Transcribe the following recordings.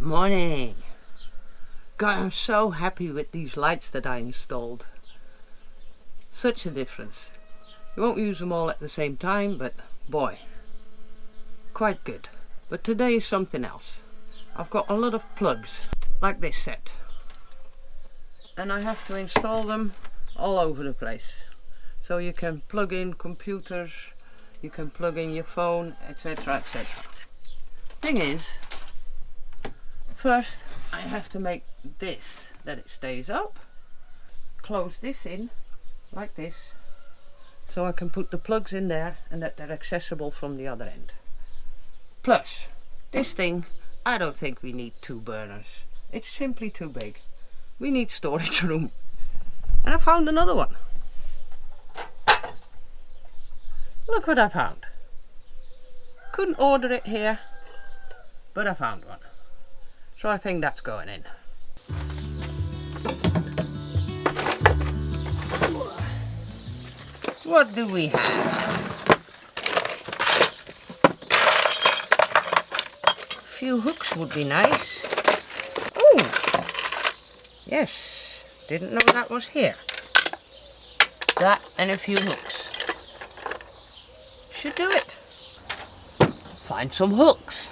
Morning. God, I'm so happy with these lights that I installed. Such a difference. You won't use them all at the same time, but boy, quite good. But today is something else. I've got a lot of plugs, like this set. And I have to install them all over the place. So you can plug in computers, you can plug in your phone, etc, etc. Thing is, first I have to make this that it stays up, close this in like this, so I can put the plugs in there and that they're accessible from the other end. Plus, this thing, I don't think we need 2 burners. It's simply too big. We need storage room. And I found another one. Look what I found. Couldn't order it here, but I found one. So I think that's going in. What do we have? A few hooks would be nice. Oh, yes, didn't know that was here. That and a few hooks. Should do it. Find some hooks.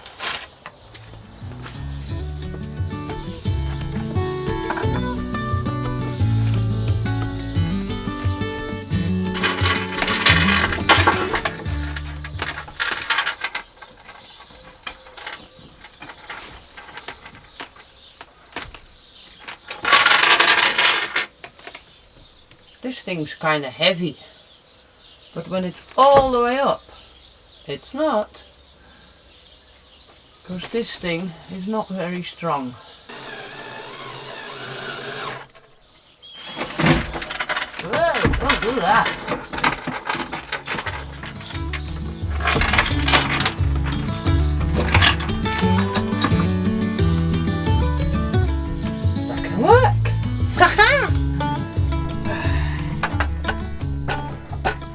This thing's kind of heavy, but when it's all the way up, it's not, because this thing is not very strong. Whoa, don't do that. That can work. Haha!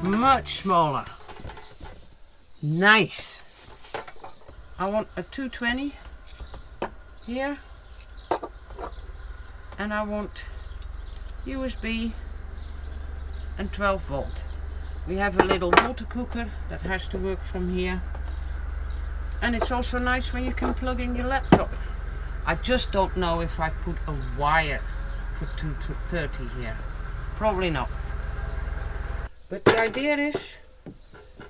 Much smaller. Nice. I want a 220 here, and I want USB and 12 volt. We have a little water cooker that has to work from here, and it's also nice when you can plug in your laptop. I just don't know if I put a wire for 230 here. Probably not. But the idea is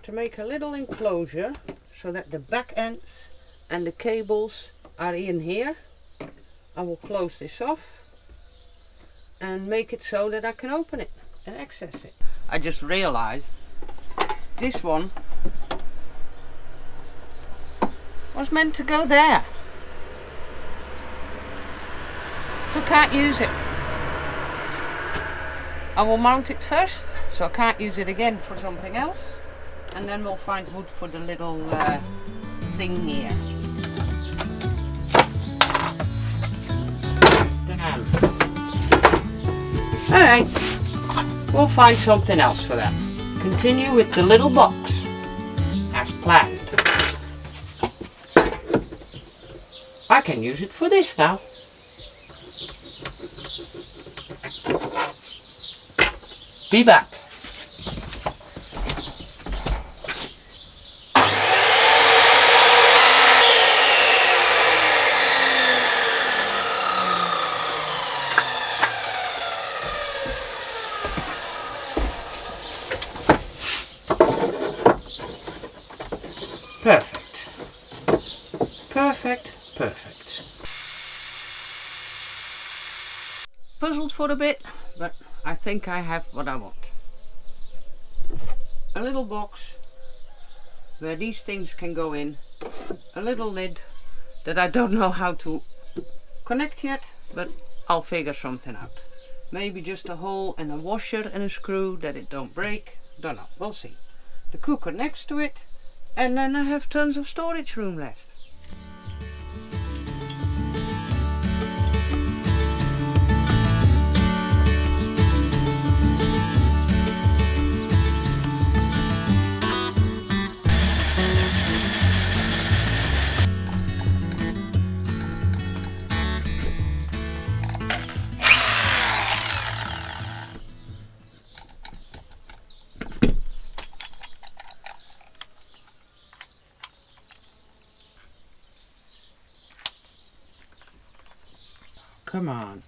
to make a little enclosure so that the back ends and the cables are in here. I will close this off and make it so that I can open it and access it. I just realized this one was meant to go there, so can't use it. I will mount it first, so I can't use it again for something else, and then we'll find wood for the little thing here. Damn. Alright, we'll find something else for that. Continue with the little box as planned. I can use it for this now. Be back. Perfect. Perfect, perfect. Puzzled for a bit, but I think I have what I want. A little box where these things can go in, a little lid that I don't know how to connect yet, but I'll figure something out. Maybe just a hole and a washer and a screw that it don't break, don't know, we'll see. The cooker next to it, and then I have tons of storage room left. Come on.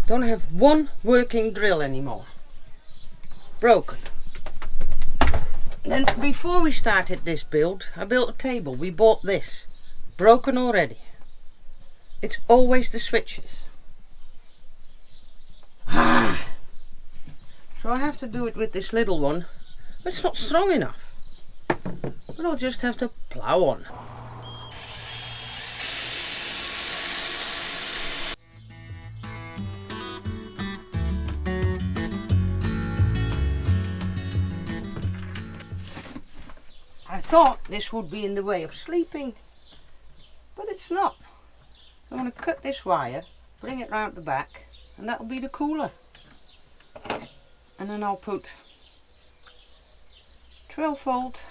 Don't have one working drill anymore. Broken. Then before we started this build, I built a table. We bought this. Broken already. It's always the switches. So I have to do it with this little one. It's not strong enough. But I'll just have to plow on. I thought this would be in the way of sleeping, but it's not. I'm going to cut this wire, bring it round the back, and that'll be the cooler. And then I'll put 12 volt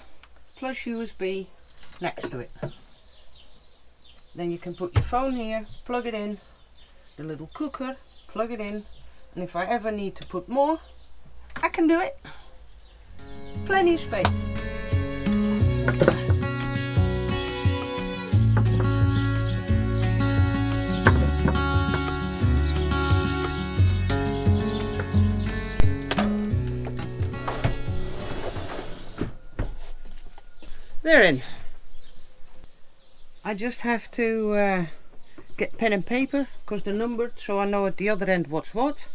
plus USB next to it. Then you can put your phone here, plug it in, the little cooker, plug it in, and if I ever need to put more, I can do it. Plenty of space. They're in. I just have to get pen and paper because they're numbered, so I know at the other end what's what.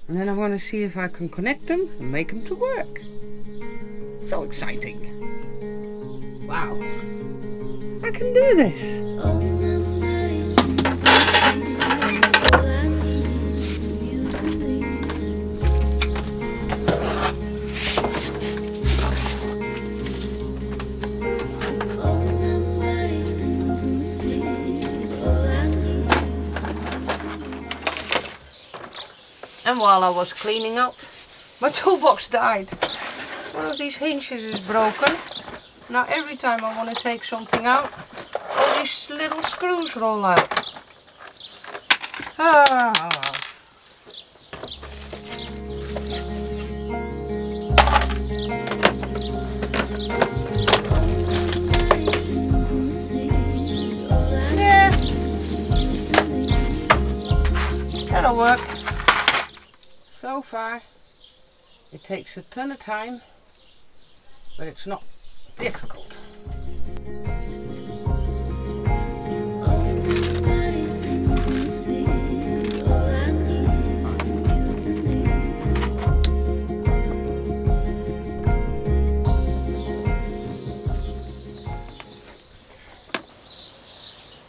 And then I'm going to see if I can connect them and make them to work. So exciting. Wow. I can do this. And while I was cleaning up, my toolbox died. One of these hinges is broken. Now every time I want to take something out, all these little screws roll out. Yeah, that'll work. So far, it takes a ton of time, but it's not difficult.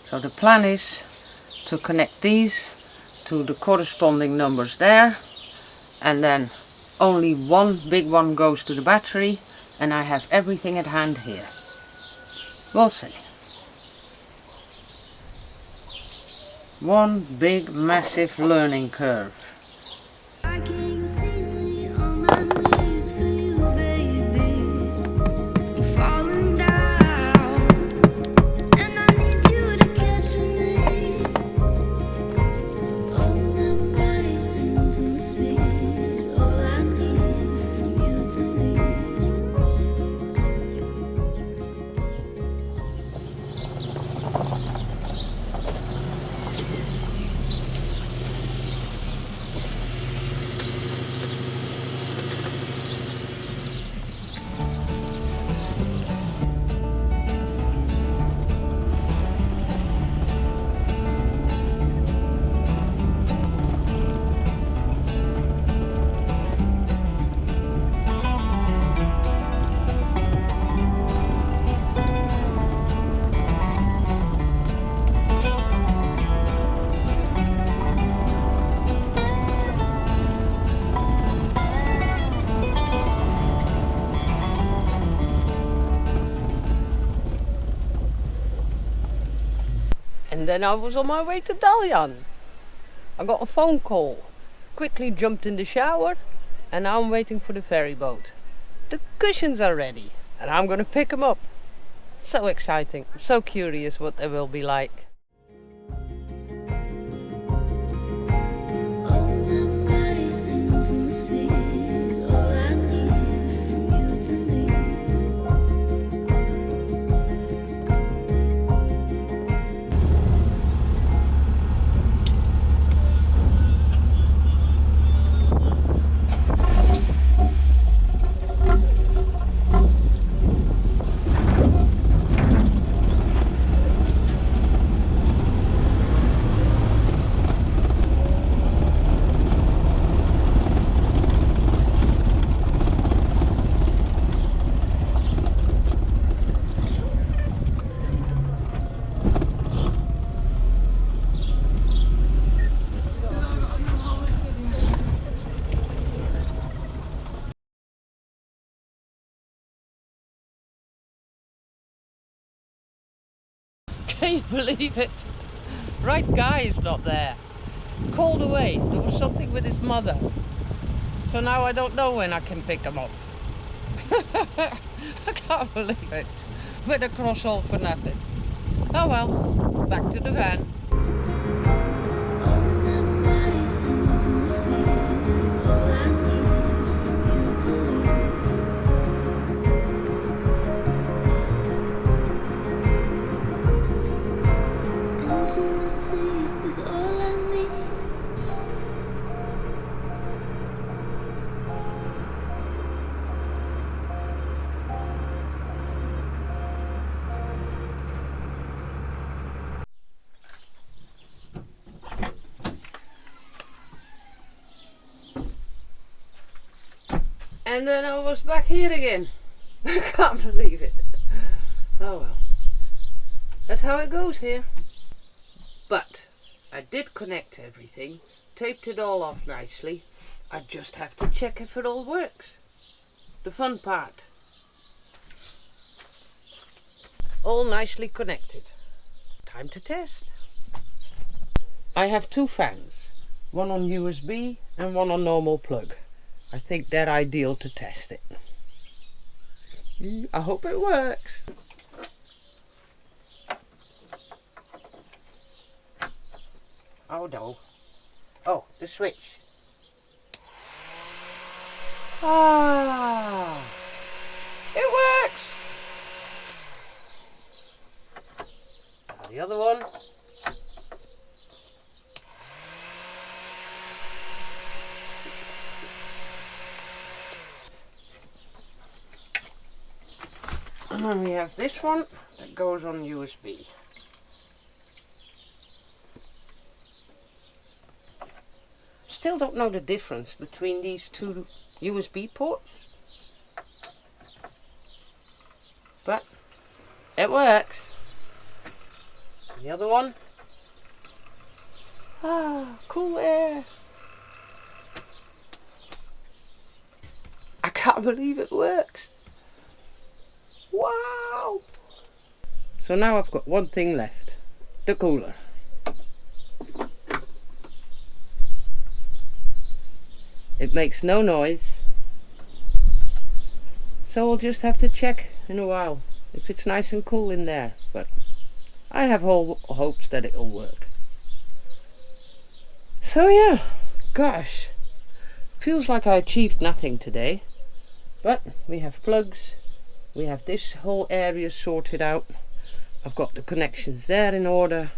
So the plan is to connect these to the corresponding numbers there, and then only one big one goes to the battery, and I have everything at hand here. We'll see. One big massive learning curve. And then I was on my way to Dalyan. I got a phone call, quickly jumped in the shower, and now I'm waiting for the ferry boat. The cushions are ready, and I'm gonna pick them up. So exciting, I'm so curious what they will be like. Can you believe it? Right guy is not there. Called away. There was something with his mother. So now I don't know when I can pick him up. I can't believe it. Went across all for nothing. Oh well, back to the van. And then I was back here again. I can't believe it. Oh well. That's how it goes here. But I did connect everything, taped it all off nicely. I just have to check if it all works. The fun part. All nicely connected. Time to test. I have two fans. One on USB and one on normal plug. I think they're ideal to test it. I hope it works. Oh no. Oh, the switch. Ah, it works. Now the other one. And then we have this one that goes on USB. Still don't know the difference between these two USB ports, but it works. And the other one, cool air. I can't believe it works. Wow! So now I've got one thing left, the cooler. It makes no noise, so we'll just have to check in a while if it's nice and cool in there, but I have all hopes that it'll work. So yeah, gosh, feels like I achieved nothing today, but we have plugs. We have this whole area sorted out. I've got the connections there in order.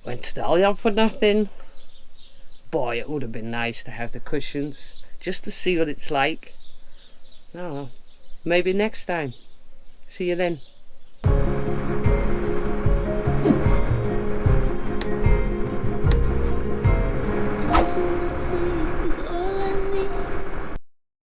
Went to Dalyan for nothing. Boy, it would have been nice to have the cushions just to see what it's like. No, maybe next time. See you then.